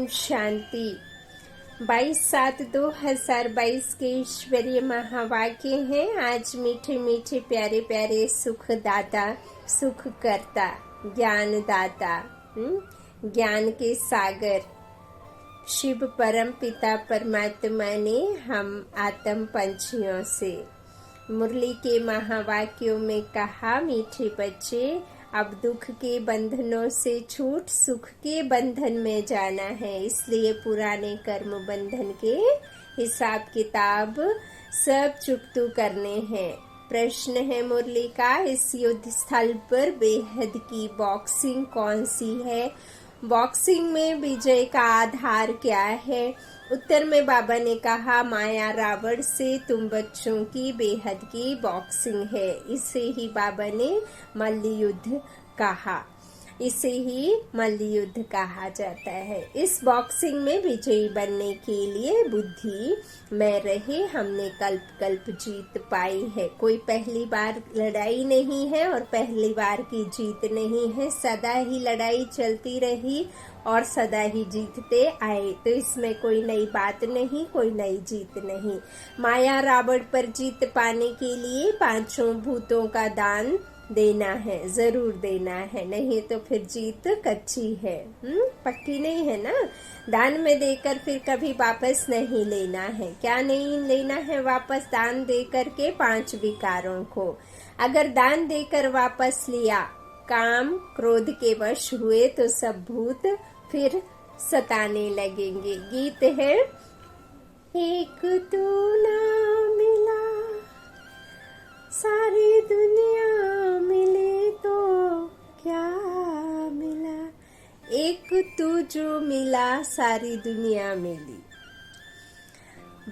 ओम शांति। 22/7/2022 के ईश्वरीय महावाक्य हैं। आज मीठे मीठे प्यारे प्यारे सुखदाता, सुख करता, ज्ञान दाता, ज्ञान के सागर शिव परम पिता परमात्मा ने हम आत्म पंछियों से मुरली के महावाक्यों में कहा, मीठे बच्चे अब दुख के बंधनों से छूट सुख के बंधन में जाना है। इसलिए पुराने कर्म बंधन के हिसाब किताब सब चुकतू करने हैं। प्रश्न है मुरली का, इस युद्ध स्थल पर बेहद की बॉक्सिंग कौन सी है? बॉक्सिंग में विजय का आधार क्या है? उत्तर में बाबा ने कहा, माया रावण से तुम बच्चों की बेहद की बॉक्सिंग है। इसे ही बाबा ने मल्ल युद्ध कहा, इसे ही मल्ल युद्ध कहा जाता है। इस बॉक्सिंग में विजयी बनने के लिए बुद्धि में रहे हमने कल्प कल्प जीत पाई है। कोई पहली बार लड़ाई नहीं है और पहली बार की जीत नहीं है। सदा ही लड़ाई चलती रही और सदा ही जीतते आए, तो इसमें कोई नई बात नहीं, कोई नई जीत नहीं। माया रावण पर जीत पाने के लिए पांचों भूतों का दान देना है, जरूर देना है, नहीं तो फिर जीत कच्ची है, पक्की नहीं है ना। दान में देकर फिर कभी वापस नहीं लेना है। क्या नहीं लेना है वापस? दान देकर के 5 विकारों को। अगर दान देकर वापस लिया, काम क्रोध के वश हुए तो सब भूत फिर सताने लगेंगे। गीत है, एक तू ना मिला सारी दुनिया मिले तो क्या मिला, एक तू जो मिला सारी दुनिया मिली।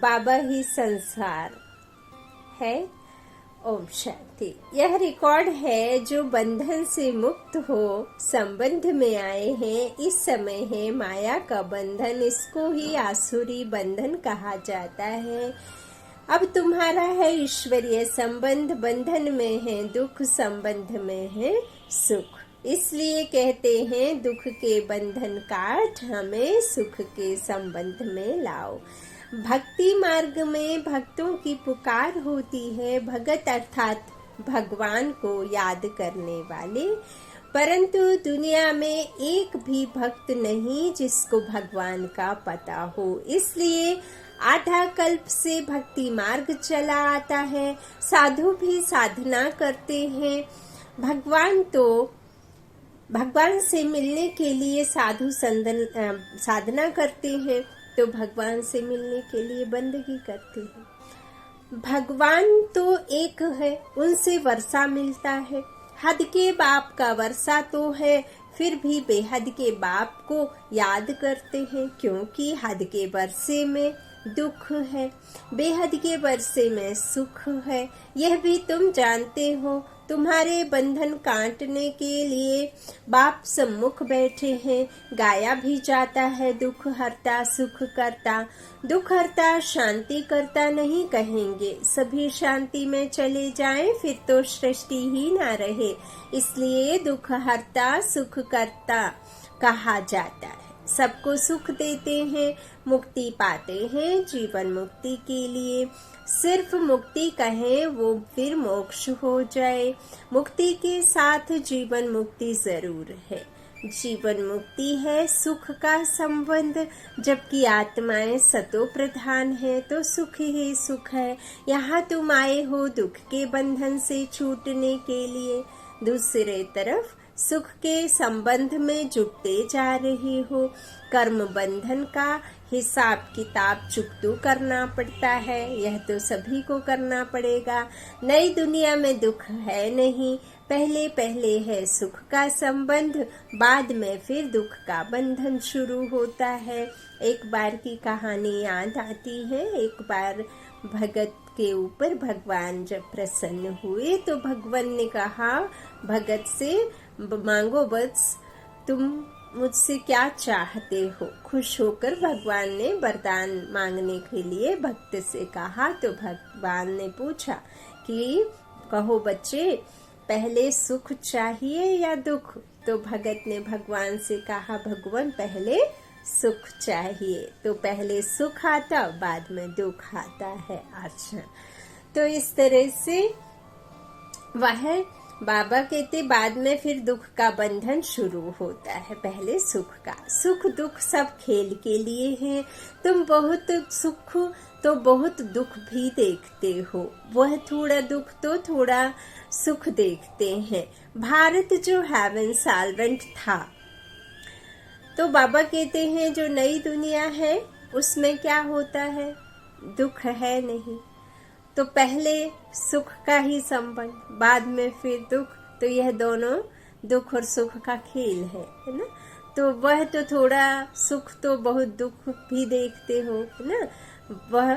बाबा ही संसार है। ओम शांति। यह रिकॉर्ड है जो बंधन से मुक्त हो संबंध में आए हैं। इस समय है माया का बंधन, इसको ही आसुरी बंधन कहा जाता है। अब तुम्हारा है ईश्वरीय संबंध, बंधन में है दुख, संबंध में है सुख। इसलिए कहते हैं, दुख के बंधन काट हमें सुख के संबंध में लाओ। भक्ति मार्ग में भक्तों की पुकार होती है, भगत अर्थात भगवान को याद करने वाले। परंतु दुनिया में एक भी भक्त नहीं जिसको भगवान का पता हो। इसलिए आधा कल्प से भक्ति मार्ग चला आता है, साधु भी साधना करते हैं। भगवान से मिलने के लिए साधु साधना करते हैं, तो भगवान से मिलने के लिए बंदगी करते हैं। भगवान तो एक है, उनसे वर्षा मिलता है। हद के बाप का वर्षा तो है, फिर भी बेहद के बाप को याद करते हैं, क्योंकि हद के वर्षे में दुख है, बेहद के वर्षे में सुख है। यह भी तुम जानते हो। तुम्हारे बंधन काटने के लिए बाप सम्मुख बैठे हैं। गाया भी जाता है, दुख हरता सुख करता। दुख हरता शांति करता नहीं कहेंगे। सभी शांति में चले जाएं, फिर तो सृष्टि ही ना रहे। इसलिए दुख हरता सुख करता कहा जाता है। सबको सुख देते हैं, मुक्ति पाते हैं। जीवन मुक्ति के लिए सिर्फ मुक्ति कहें, वो फिर मोक्ष हो जाए। मुक्ति के साथ जीवन मुक्ति जरूर है। जीवन मुक्ति है सुख का संबंध, जबकि आत्माएं सतो प्रधान है, तो सुख ही सुख है। यहाँ तुम आए हो दुख के बंधन से छूटने के लिए, दूसरे तरफ सुख के संबंध में जुटते जा रहे हो। कर्म बंधन का हिसाब किताब चुकतू करना पड़ता है, यह तो सभी को करना पड़ेगा। नई दुनिया में दुख है नहीं, पहले पहले है सुख का संबंध, बाद में फिर दुख का बंधन शुरू होता है। एक बार की कहानी याद आती है। एक बार भगत के ऊपर भगवान जब प्रसन्न हुए तो भगवान ने कहा भगत से, मांगो बस, तुम मुझसे क्या चाहते हो? खुश होकर भगवान ने वरदान मांगने के लिए भक्त से कहा। तो भगवान ने पूछा कि कहो बच्चे, पहले सुख चाहिए या दुख? तो भगत ने भगवान से कहा, भगवान पहले सुख चाहिए, तो पहले सुख आता बाद में दुख आता है। अच्छा, तो इस तरह से वह बाबा कहते बाद में फिर दुख का बंधन शुरू होता है। पहले सुख का, सुख दुख सब खेल के लिए हैं। तुम बहुत सुख तो बहुत दुख भी देखते हो, वह थोड़ा दुख तो थोड़ा सुख देखते हैं। भारत जो हेवन सॉल्वेंट था, तो बाबा कहते हैं जो नई दुनिया है उसमें क्या होता है, दुख है नहीं। तो पहले सुख का ही संबंध, बाद में फिर दुख, तो यह दोनों दुख और सुख का खेल है ना। तो वह तो थोड़ा सुख तो बहुत दुख भी देखते हो ना, वह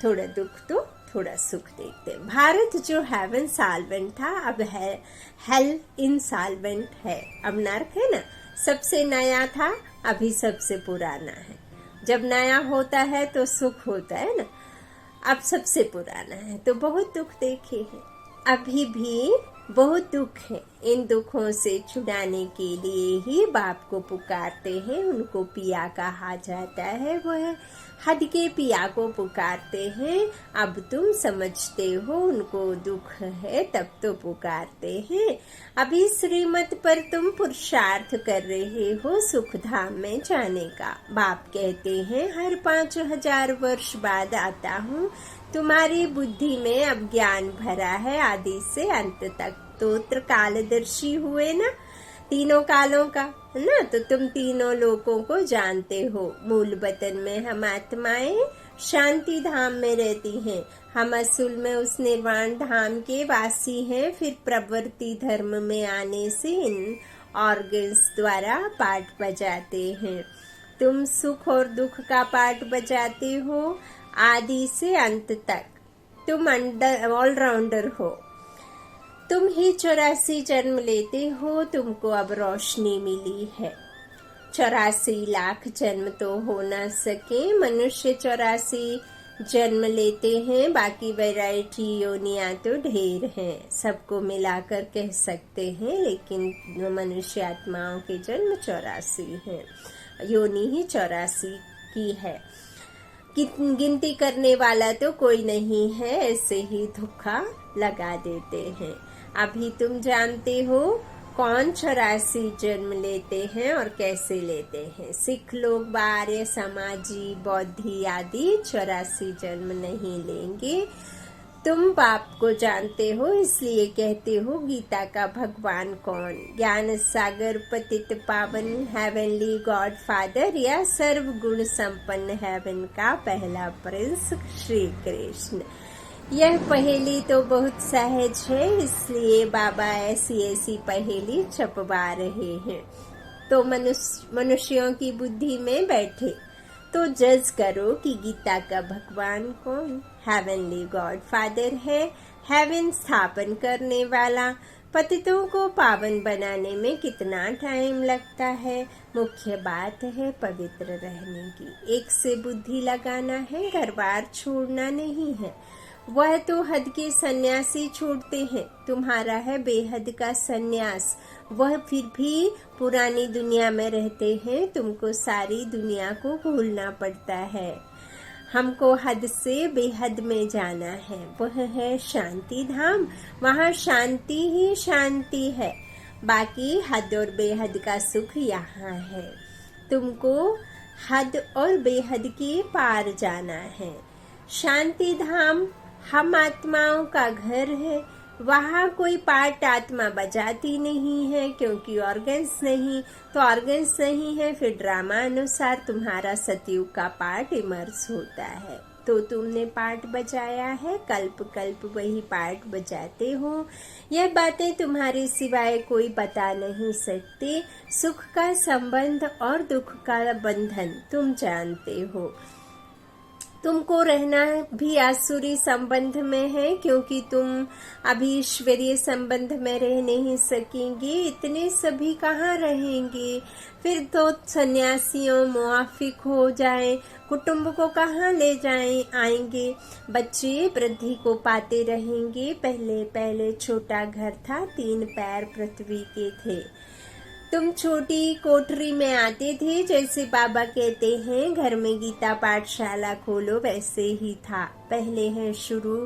थोड़ा दुख तो थोड़ा सुख देखते हैं। भारत जो हेवन सॉल्वेंट था अब है हेल इनसॉल्वेंट है। अब नरक है ना, सबसे नया था अभी सबसे पुराना है। जब नया होता है तो सुख होता है ना, अब सबसे पुराना है तो बहुत दुख देखे हैं। अभी भी बहुत दुख है। इन दुखों से छुड़ाने के लिए ही बाप को पुकारते हैं, उनको पिया कहा जाता है। वह हद के पिया को पुकारते हैं। अब तुम समझते हो उनको दुख है तब तो पुकारते हैं। अभी श्रीमत पर तुम पुरुषार्थ कर रहे हो सुख धाम में जाने का। बाप कहते हैं हर 5000 वर्ष बाद आता हूँ। तुम्हारी बुद्धि में अब ज्ञान भरा है आदि से अंत तक। तोत्र कालदर्शी हुए ना, तीनों कालों का ना, तो तुम तीनों लोकों को जानते हो। मूल वतन में हम आत्माएं शांति धाम में रहती हैं। हम असूल में उस निर्वाण धाम के वासी हैं। फिर प्रवृत्ति धर्म में आने से इन ऑर्गन्स द्वारा पाठ बजाते हैं। तुम सुख और दुख का पाठ बजाते हो आदि से अंत तक। तुम ऑलराउंडर हो। तुम ही 84 जन्म लेते हो। तुमको अब रोशनी मिली है। 84 लाख जन्म तो हो ना सके। मनुष्य 84 जन्म लेते हैं, बाकी वैरायटी योनियां तो ढेर हैं। सबको मिलाकर कह सकते हैं, लेकिन मनुष्य आत्माओं के जन्म 84 हैं। योनि ही 84 की है। गिनती करने वाला तो कोई नहीं है, ऐसे ही धोखा लगा देते हैं। अभी तुम जानते हो कौन 84 जन्म लेते हैं और कैसे लेते हैं। सिख लोग, आर्य समाजी, बौद्धि आदि 84 जन्म नहीं लेंगे। तुम बाप को जानते हो, इसलिए कहते हो गीता का भगवान कौन। ज्ञान सागर पतित पावन हेवनली गॉड फादर या सर्व गुण संपन्न हेवन का पहला प्रिंस श्री कृष्ण। यह पहेली तो बहुत सहज है, इसलिए बाबा ऐसी पहेली छपवा रहे हैं। तो मनुष्यों की बुद्धि में बैठे तो जज करो कि गीता का भगवान कौन। हेवनली गॉड फादर है, हेवन स्थापन करने वाला। पतितों को पावन बनाने में कितना टाइम लगता है। मुख्य बात है पवित्र रहने की। एक से बुद्धि लगाना है, घर बार छोड़ना नहीं है। वह तो हद के सन्यासी छोड़ते हैं, तुम्हारा है बेहद का सन्यास। वह फिर भी पुरानी दुनिया में रहते हैं, तुमको सारी दुनिया को भूलना पड़ता है। हमको हद से बेहद में जाना है, वह है शांति धाम। वहाँ शांति ही शांति है, बाकी हद और बेहद का सुख यहाँ है। तुमको हद और बेहद के पार जाना है। शांति धाम हम आत्माओं का घर है। वहाँ कोई पार्ट आत्मा बजाती नहीं है, क्योंकि ऑर्गन्स नहीं। तो ऑर्गन्स नहीं है, फिर ड्रामा अनुसार तुम्हारा सतयुग का पार्ट इमर्स होता है। तो तुमने पार्ट बजाया है, कल्प कल्प वही पार्ट बजाते हो। यह बातें तुम्हारे सिवाय कोई बता नहीं सकते। सुख का संबंध और दुख का बंधन तुम जानते हो। तुमको रहना भी आसुरी संबंध में है, क्योंकि तुम अभी ईश्वरीय संबंध में रह नहीं सकेंगे। इतने सभी कहाँ रहेंगे। फिर तो सन्यासियों मुआफिक हो जाएं, कुटुंब को कहाँ ले आएंगे। बच्चे वृद्धि को पाते रहेंगे। पहले छोटा घर था, 3 पैर पृथ्वी के थे। तुम छोटी कोठरी में आते थे, जैसे बाबा कहते हैं घर में गीता पाठशाला खोलो, वैसे ही था। पहले है शुरू,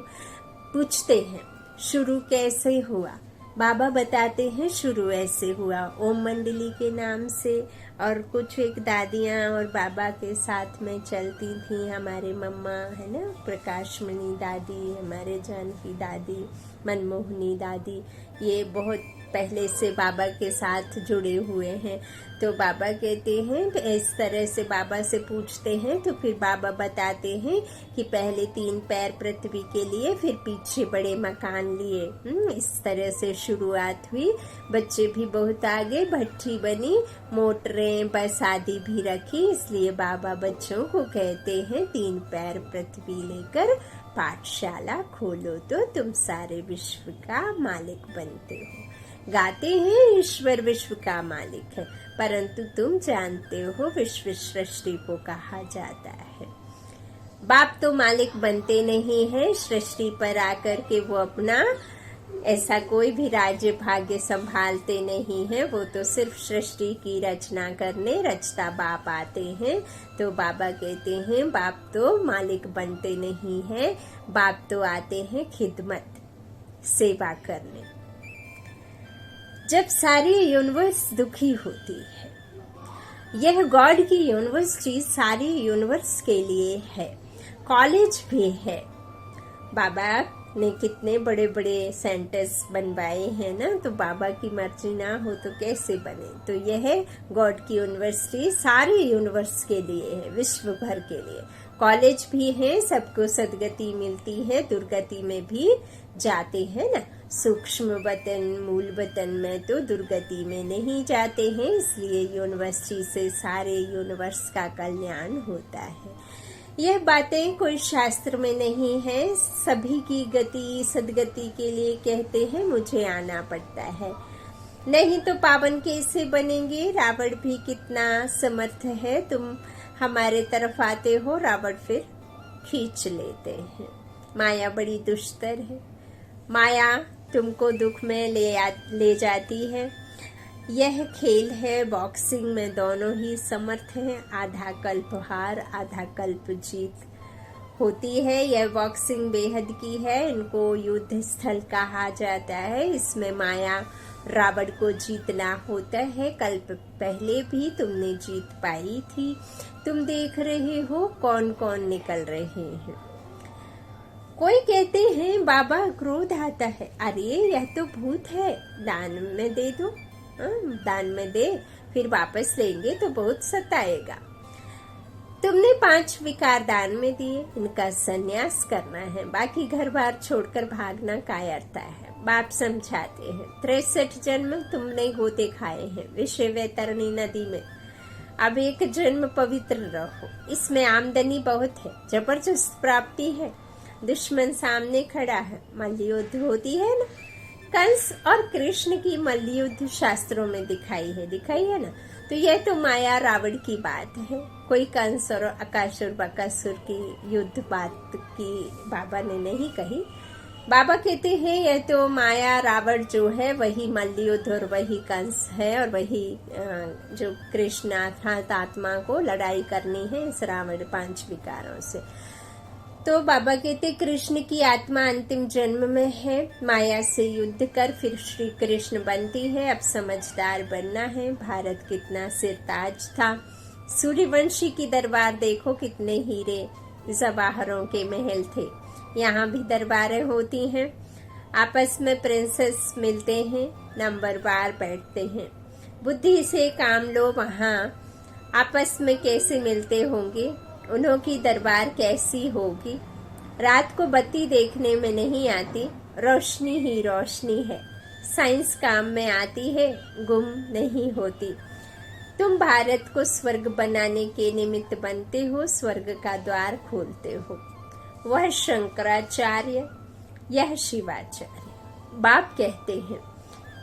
पूछते हैं शुरू कैसे हुआ। बाबा बताते हैं शुरू ऐसे हुआ, ओम मंडली के नाम से। और कुछ एक दादियाँ और बाबा के साथ में चलती थी, हमारे मम्मा है ना, प्रकाशमणि दादी, हमारे जानकी दादी, मनमोहनी दादी, ये बहुत पहले से बाबा के साथ जुड़े हुए हैं। तो बाबा कहते हैं कि इस तरह से बाबा से पूछते हैं तो फिर बाबा बताते हैं कि पहले 3 पैर पृथ्वी के लिए, फिर पीछे बड़े मकान लिए। इस तरह से शुरुआत हुई। बच्चे भी बहुत आगे, भट्ठी बनी, मोटरें, बस आदि भी रखी। इसलिए बाबा बच्चों को कहते हैं 3 पैर पृथ्वी लेकर पाठशाला खोलो तो तुम सारे विश्व का मालिक बनते हो। गाते हैं ईश्वर विश्व का मालिक है, परंतु तुम जानते हो विश्व सृष्टि को कहा जाता है। बाप तो मालिक बनते नहीं है, सृष्टि पर आकर के वो अपना ऐसा कोई भी राज्य भाग्य संभालते नहीं है। वो तो सिर्फ सृष्टि की रचना करने रचता बाप आते हैं। तो बाबा कहते हैं बाप तो मालिक बनते नहीं है, बाप तो आते हैं खिदमत, सेवा करने। जब सारी यूनिवर्स दुखी होती है, यह गॉड की यूनिवर्सिटी सारी यूनिवर्स के लिए है, कॉलेज भी है। बाबा ने कितने बड़े बड़े सेंटर्स बनवाए हैं ना, तो बाबा की मर्जी ना हो तो कैसे बने। तो यह गॉड की यूनिवर्सिटी सारे यूनिवर्स के लिए है, विश्व भर के लिए। कॉलेज भी है, सबको सदगति मिलती है, दुर्गति में भी जाते हैं ना। सूक्ष्म वतन मूल वतन में तो दुर्गति में नहीं जाते हैं, इसलिए यूनिवर्सिटी से सारे यूनिवर्स का कल्याण होता है। यह बातें कोई शास्त्र में नहीं है, सभी की गति सदगति के लिए कहते हैं मुझे आना पड़ता है, नहीं तो पावन कैसे बनेंगे। रावण भी कितना समर्थ है, तुम हमारे तरफ आते हो, रावण फिर खींच लेते हैं। माया बड़ी दुष्टर है, माया तुमको दुख में ले जाती है। यह खेल है, बॉक्सिंग में दोनों ही समर्थ हैं, आधा कल्प हार आधा कल्प जीत होती है। यह बॉक्सिंग बेहद की है, इनको युद्ध स्थल कहा जाता है। इसमें माया रावण को जीतना होता है। कल्प पहले भी तुमने जीत पाई थी, तुम देख रहे हो कौन कौन निकल रहे हैं। कोई कहते हैं बाबा क्रोध आता है, अरे यह तो भूत है, दान में दे दो, दान में दे, फिर वापस लेंगे तो बहुत सताएगा। तुमने 5 विकार दान में दिए, इनका संन्यास करना है, बाकी घर बार छोड़कर भागना कायरता है। बाप समझाते हैं 63 जन्म तुमने गोते खाए हैं विषय वैतरणी नदी में, अब एक जन्म पवित्र रहो। इसमें आमदनी बहुत है, जबरदस्त प्राप्ति है, दुश्मन सामने खड़ा है, मल्लयुद्ध होती है ना। कंस और कृष्ण की मल्लयुद्ध शास्त्रों में दिखाई है ना। तो यह तो माया रावण की बात है, कोई कंस और अकासुर बकासुर की युद्ध बात की बाबा ने नहीं कही। बाबा कहते हैं यह तो माया रावण जो है वही मल्लयुद्ध और वही कंस है, और वही जो कृष्ण अर्थात आत्मा को लड़ाई करनी है इस रावण 5 विकारों से। तो बाबा कहते कृष्ण की आत्मा अंतिम जन्म में है, माया से युद्ध कर फिर श्री कृष्ण बनती है। अब समझदार बनना है। भारत कितना सिरताज था, सूर्यवंशी की दरबार देखो कितने हीरे जवाहरों के महल थे। यहाँ भी दरबारें होती हैं, आपस में प्रिंसेस मिलते हैं, नंबरवार बैठते हैं। बुद्धि से काम लो, वहाँ आपस में कैसे मिलते होंगे, उन्हों की दरबार कैसी होगी। रात को बत्ती देखने में नहीं आती, रोशनी ही रोशनी है, साइंस काम में आती है, गुम नहीं होती। तुम भारत को स्वर्ग बनाने के निमित्त बनते हो, स्वर्ग का द्वार खोलते हो। वह शंकराचार्य, यह शिवाचार्य। बाप कहते हैं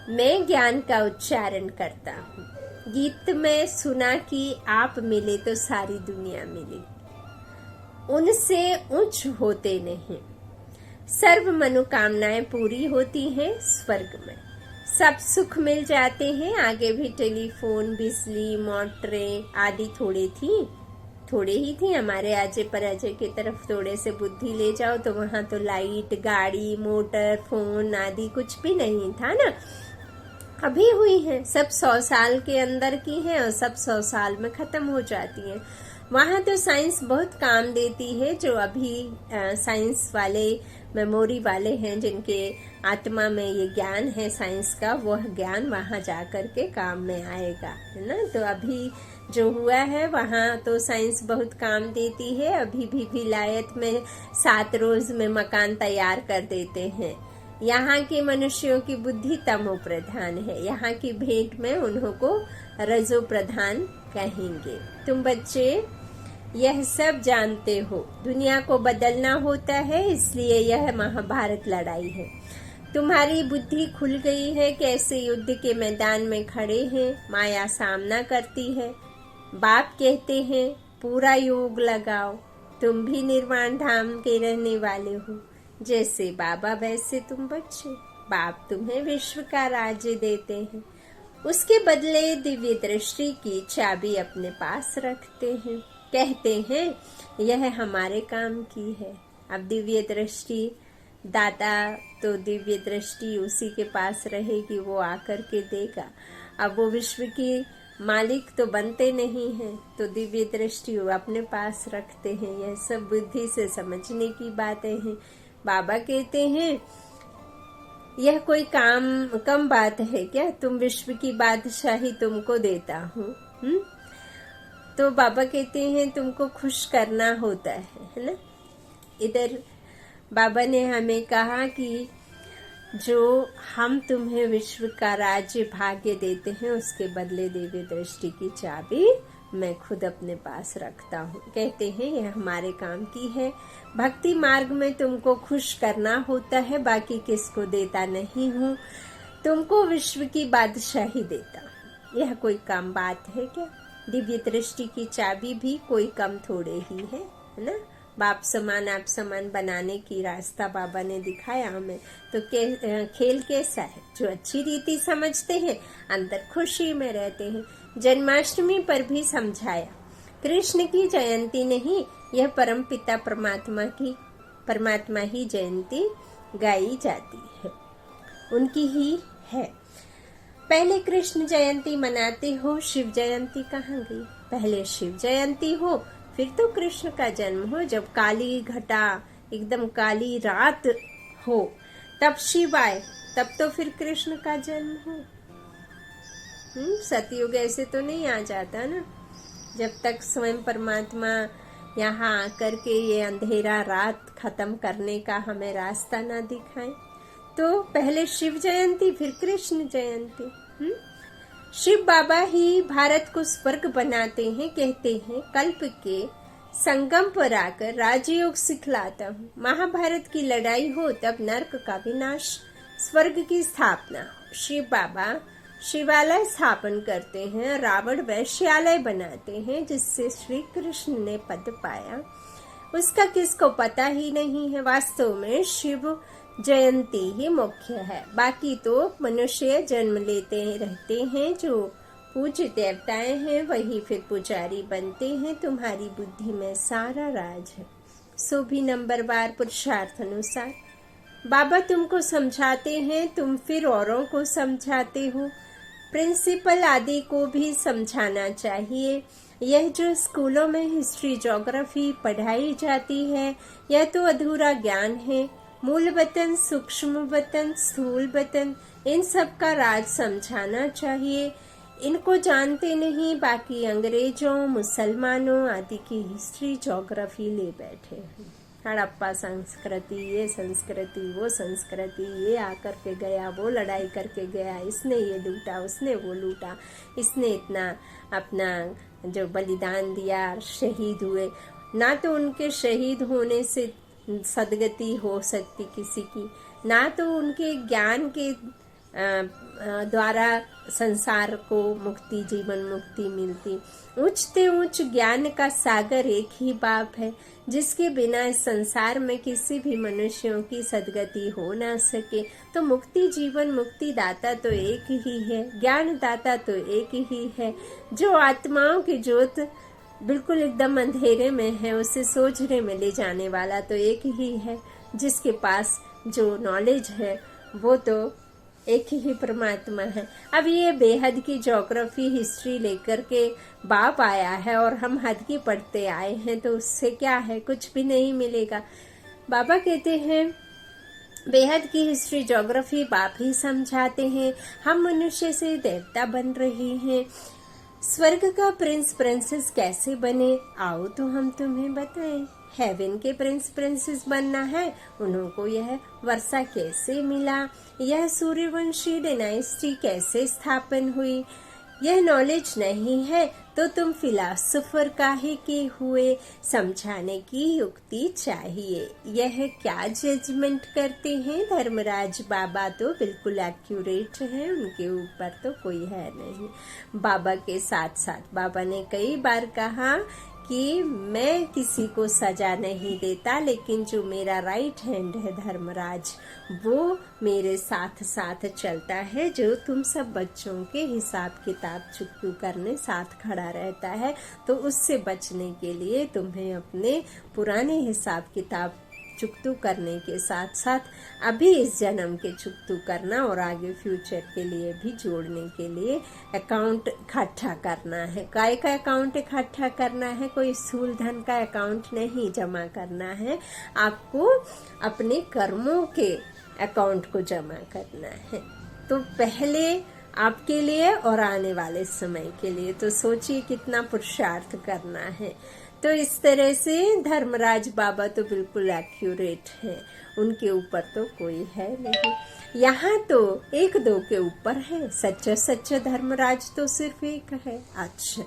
मैं ज्ञान का उच्चारण करता हूँ। गीत में सुना कि आप मिले तो सारी दुनिया मिली, उनसे उच्च होते नहीं। सर्व मनोकामनाएं पूरी होती हैं स्वर्ग में, सब सुख मिल जाते हैं। आगे भी टेलीफोन, बिजली, मोटरें आदि थोड़े ही थी। हमारे आजे पराजे की तरफ थोड़े से बुद्धि ले जाओ तो वहां तो लाइट, गाड़ी, मोटर, फोन आदि कुछ भी नहीं था ना। अभी हुई है, सब 100 साल के अंदर की है और सब 100 साल में खत्म हो जाती है। वहां तो साइंस बहुत काम देती है। जो अभी साइंस वाले, मेमोरी वाले हैं, जिनके आत्मा में ये ज्ञान है साइंस का, वह ज्ञान वहां जाकर के काम में आएगा, है ना। तो अभी जो हुआ है वहां तो साइंस बहुत काम देती है। अभी भी विलायत में 7 रोज में मकान तैयार कर देते हैं। यहाँ के मनुष्यों की बुद्धि तमो प्रधान है। यहाँ की भेंट में उन्हों को रजो प्रधान कहेंगे। तुम बच्चे यह सब जानते हो। दुनिया को बदलना होता है, इसलिए यह महाभारत लड़ाई है। तुम्हारी बुद्धि खुल गई है। कैसे युद्ध के मैदान में खड़े हैं, माया सामना करती है। बाप कहते हैं पूरा योग लगाओ। तुम भी निर्वाण धाम के रहने वाले हो। जैसे बाबा वैसे तुम बच्चे। बाप तुम्हें विश्व का राज्य देते हैं, उसके बदले दिव्य दृष्टि की चाबी अपने पास रखते हैं। कहते हैं यह हमारे काम की है। अब दिव्य दृष्टि दाता तो दिव्य दृष्टि उसी के पास रहेगी, वो आकर के देगा। अब वो विश्व की मालिक तो बनते नहीं हैं, तो दिव्य दृष्टि वो अपने पास रखते हैं। यह सब बुद्धि से समझने की बातें हैं। बाबा कहते हैं यह कोई कम बात है क्या? तुम विश्व की बादशाही तुमको देता हूँ। तो बाबा कहते हैं तुमको खुश करना होता है ना। इधर बाबा ने हमें कहा कि जो हम तुम्हें विश्व का राज्य भाग्य देते हैं, उसके बदले दिव्य दृष्टि की चाबी मैं खुद अपने पास रखता हूँ। कहते हैं यह हमारे काम की है। भक्ति मार्ग में तुमको खुश करना होता है, बाकी किसको देता नहीं हूँ। तुमको विश्व की बादशाही देता हूँ। यह कोई कम बात है क्या? दिव्य दृष्टि की चाबी भी कोई कम थोड़े ही है ना। बाप समान आप समान बनाने की रास्ता बाबा ने दिखाया हमें। तो खेल कैसा है? जो अच्छी रीति समझते हैं अंदर खुशी में रहते हैं। जन्माष्टमी पर भी समझाया, कृष्ण की जयंती नहीं, यह परम पिता परमात्मा ही जयंती गाई जाती है, उनकी ही है। पहले कृष्ण जयंती मनाते हो, शिव जयंती कहाँ गई? पहले शिव जयंती हो, फिर तो कृष्ण का जन्म हो। जब काली घटा, एकदम काली रात हो, तब शिव आए, तब तो फिर कृष्ण का जन्म हो। सतयुग ऐसे तो नहीं आ जाता ना। जब तक स्वयं परमात्मा यहाँ आकर के ये अंधेरा रात खत्म करने का हमें रास्ता ना दिखाए। तो पहले शिव जयंती, फिर कृष्ण जयंती। शिव बाबा ही भारत को स्वर्ग बनाते हैं। कहते हैं कल्प के संगम पर आकर राजयोग सिखलाता हूँ। महाभारत की लड़ाई हो तब नर्क का विनाश, स्वर्ग की स्थापना हो। शिव बाबा शिवालय स्थापन करते हैं, रावण वैश्यालय बनाते हैं, जिससे श्री कृष्ण ने पद पाया। उसका किसको पता ही नहीं है। वास्तव में शिव जयंती ही मुख्य है। बाकी तो मनुष्य जन्म लेते रहते हैं। जो पूज्य देवताएं हैं वही फिर पुजारी बनते हैं। तुम्हारी बुद्धि में सारा राज है। सो भी नंबरवार पुरुषार्थ अनुसार बाबा तुमको समझाते हैं, तुम फिर औरों को समझाते हो। प्रिंसिपल आदि को भी समझाना चाहिए। यह जो स्कूलों में हिस्ट्री, ज्योग्राफी पढ़ाई जाती है, यह तो अधूरा ज्ञान है। मूल वतन, सूक्ष्म वतन, स्थूल वतन, इन सब का राज समझाना चाहिए। इनको जानते नहीं, बाकी अंग्रेजों, मुसलमानों आदि की हिस्ट्री, ज्योग्राफी ले बैठे हैं। हड़प्पा संस्कृति, ये संस्कृति, वो संस्कृति, ये आकर के गया, वो लड़ाई करके गया, इसने ये लूटा, उसने वो लूटा, इसने इतना अपना जो बलिदान दिया, शहीद हुए। ना तो उनके शहीद होने से सदगति हो सकती किसी की, ना तो उनके ज्ञान के द्वारा संसार को मुक्ति, जीवन मुक्ति मिलती। ऊंचते ऊंच ज्ञान का सागर एक ही बाप है, जिसके बिना इस संसार में किसी भी मनुष्यों की सदगति हो ना सके। तो मुक्ति, जीवन मुक्ति दाता तो एक ही है, ज्ञान दाता तो एक ही है। जो आत्माओं की ज्योत बिल्कुल एकदम अंधेरे में है, उसे सोझरे में ले जाने वाला तो एक ही है। जिसके पास जो नॉलेज है वो तो एक ही परमात्मा है। अब ये बेहद की ज्योग्राफी, हिस्ट्री लेकर के बाप आया है और हम हद की पढ़ते आए हैं, तो उससे क्या है, कुछ भी नहीं मिलेगा। बाबा कहते हैं बेहद की हिस्ट्री, ज्योग्राफी बाप ही समझाते हैं। हम मनुष्य से देवता बन रहे हैं। स्वर्ग का प्रिंस प्रिंसेस कैसे बने, आओ तो हम तुम्हें बताएं। हेवन के प्रिंस प्रिंसेस बनना है, उनको यह वर्षा कैसे मिला, यह सूर्यवंशी डायनेस्टी कैसे स्थापन हुई, यह नॉलेज नहीं है तो तुम फिलॉसफर काहे के हुए। समझाने की युक्ति चाहिए। यह क्या जजमेंट करते हैं धर्मराज बाबा, तो बिल्कुल एक्यूरेट है, उनके ऊपर तो कोई है नहीं। बाबा के साथ साथ बाबा ने कई बार कहा कि मैं किसी को सजा नहीं देता, लेकिन जो मेरा राइट हैंड है धर्मराज, वो मेरे साथ साथ चलता है। जो तुम सब बच्चों के हिसाब किताब चुकतू करने साथ खड़ा रहता है, तो उससे बचने के लिए तुम्हें अपने पुराने हिसाब किताब चुकतू करने के साथ साथ अभी इस जन्म के चुकतू करना और आगे फ्यूचर के लिए भी जोड़ने के लिए अकाउंट इकट्ठा करना है। काय का अकाउंट इकट्ठा करना है, कोई स्थूल धन का अकाउंट नहीं जमा करना है, आपको अपने कर्मों के अकाउंट को जमा करना है। तो पहले आपके लिए और आने वाले समय के लिए, तो सोचिए कितना पुरुषार्थ करना है। तो इस तरह से धर्मराज बाबा तो बिल्कुल एक्यूरेट हैं, उनके ऊपर तो कोई है नहीं। यहाँ तो एक दो के ऊपर है, सच्चा सच्चा धर्मराज तो सिर्फ एक है। अच्छा,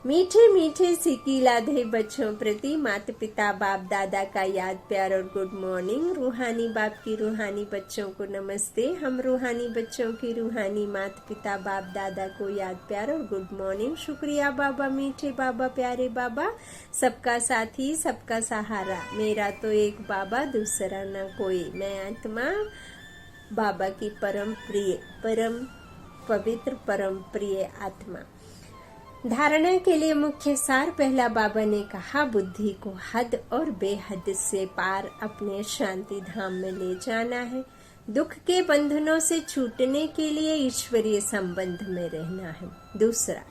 मीठे मीठे सिक्की लाधे बच्चों प्रति माता पिता बाप दादा का याद प्यार और गुड मॉर्निंग। रूहानी बाप की रूहानी बच्चों को नमस्ते। हम रूहानी बच्चों की रूहानी माता पिता बाप दादा को याद प्यार और गुड मॉर्निंग। शुक्रिया बाबा, मीठे बाबा, प्यारे बाबा, सबका साथी सबका सहारा। मेरा तो एक बाबा, दूसरा न कोई। मैं आत्मा बाबा की परम प्रिय, परम पवित्र, परम प्रिय आत्मा। धारणा के लिए मुख्य सार। पहला, बाबा ने कहा बुद्धि को हद और बेहद से पार अपने शांति धाम में ले जाना है। दुख के बंधनों से छूटने के लिए ईश्वरीय संबंध में रहना है। दूसरा,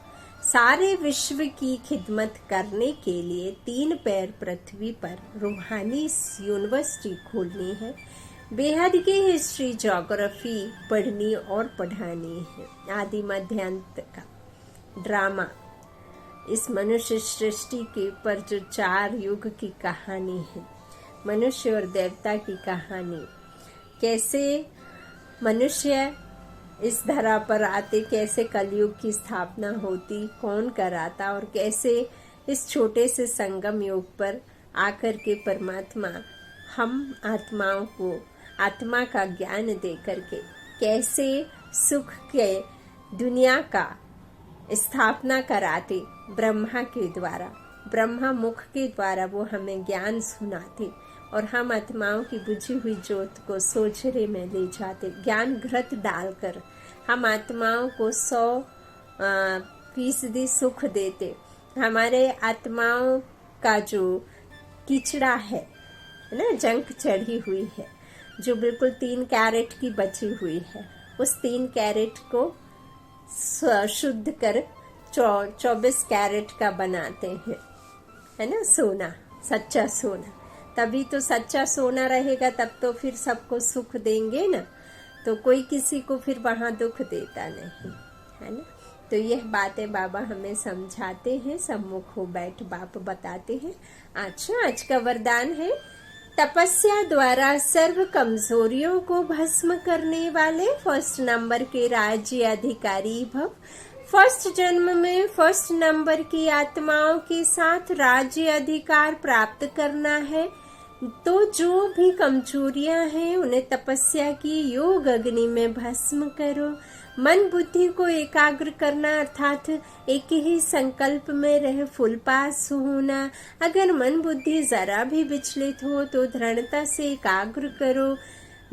सारे विश्व की खिदमत करने के लिए 3 पैर पृथ्वी पर रूहानी यूनिवर्सिटी खोलनी है। बेहद की हिस्ट्री, ज्योग्राफी पढ़नी और पढ़ानी है। आदि मध्य अंत का ड्रामा, इस मनुष्य सृष्टि के पर जो 4 युग की कहानी है, मनुष्य और देवता की कहानी, कैसे मनुष्य इस धरा पर आते, कैसे कलयुग की स्थापना होती, कौन कराता, और कैसे इस छोटे से संगम युग पर आकर के परमात्मा हम आत्माओं को आत्मा का ज्ञान दे करके कैसे सुख के दुनिया का स्थापना कराते ब्रह्मा के द्वारा, ब्रह्मा मुख के द्वारा वो हमें ज्ञान सुनाते और हम आत्माओं की बुझी हुई ज्योत को सोझरे में ले जाते। ज्ञान घृत डालकर हम आत्माओं को 100% सुख देते। हमारे आत्माओं का जो कीचड़ा है ना, जंक चढ़ी हुई है, जो बिल्कुल 3 कैरेट की बची हुई है, उस 3 कैरेट को शुद्ध कर 24 कैरेट का बनाते हैं, है ना, सोना, सच्चा सोना। तभी तो सच्चा सोना रहेगा, तब तो फिर सबको सुख देंगे ना। तो कोई किसी को फिर वहां दुख देता नहीं, है ना। तो यह बातें बाबा हमें समझाते हैं, सम्मुख हो बैठ बाप बताते हैं। अच्छा, आज का वरदान है, तपस्या द्वारा सर्व कमजोरियों को भस्म करने वाले 1st नंबर के राज्य अधिकारी भव। 1st जन्म में 1st नंबर की आत्माओं के साथ राज्य अधिकार प्राप्त करना है। तो जो भी कमजोरियां हैं उन्हें तपस्या की योग अग्नि में भस्म करो। मन बुद्धि को एकाग्र करना अर्थात एक ही संकल्प में रह फुल पास होना। अगर मन बुद्धि जरा भी विचलित हो तो दृढ़ता से एकाग्र करो।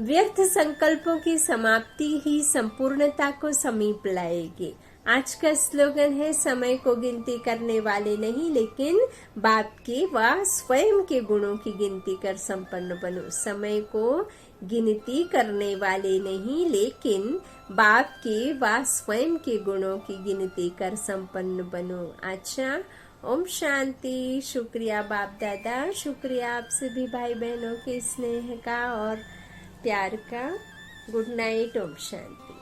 व्यर्थ संकल्पों की समाप्ति ही संपूर्णता को समीप लाएगी। आज का स्लोगन है, समय को गिनती करने वाले नहीं लेकिन बाप के व स्वयं के गुणों की गिनती कर संपन्न बनो। समय को गिनती करने वाले नहीं लेकिन बाप के व स्वयं के गुणों की गिनती कर संपन्न बनो। अच्छा, ओम शांति। शुक्रिया बाप दादा, शुक्रिया आप सभी भाई बहनों के स्नेह का और प्यार का। Good night. ओम शांति।